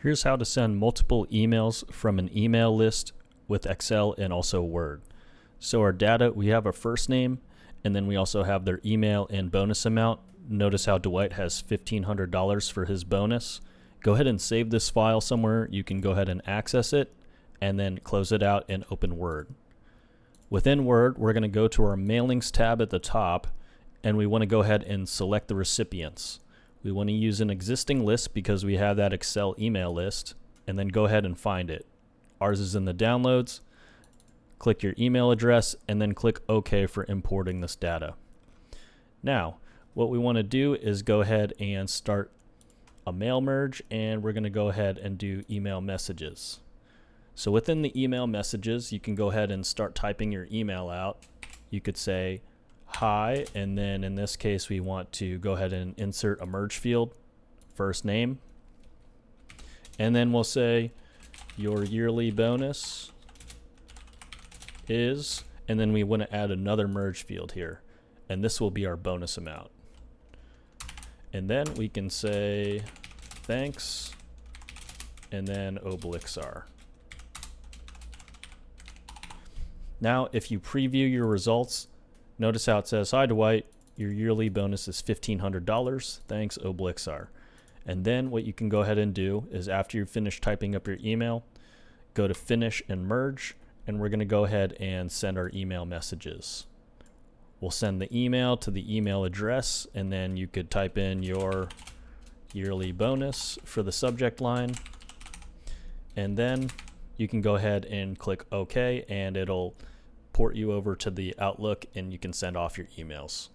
Here's how to send multiple emails from an email list with Excel and also Word. So our data, we have a first name, and then we also have their email and bonus amount. Notice how Dwight has $1,500 for his bonus. Go ahead and save this file somewhere. You can go ahead and access it, and then close it out and open Word. Within Word, we're going to go to our Mailings tab at the top, and we want to go ahead and select the recipients. We want to use an existing list because we have that Excel email list, and then go ahead and find it. Ours is in the downloads. Click your email address and then click OK for importing this data. Now, what we want to do is go ahead and start a mail merge, and we're going to go ahead and do email messages. So within the email messages, you can go ahead and start typing your email out. You could say hi, and then in this case we want to go ahead and insert a merge field, first name, and then we'll say your yearly bonus is, and then we want to add another merge field here, and this will be our bonus amount. And then we can say thanks, and then Oblixar. Now if you preview your results, notice how it says, hi Dwight, your yearly bonus is $1,500, thanks Oblixar. And then what you can go ahead and do is after you finish typing up your email, go to finish and merge, and we're going to go ahead and send our email messages. We'll send the email to the email address, and then you could type in your yearly bonus for the subject line, and then you can go ahead and click OK, and it'll port you over to the Outlook, and you can send off your emails.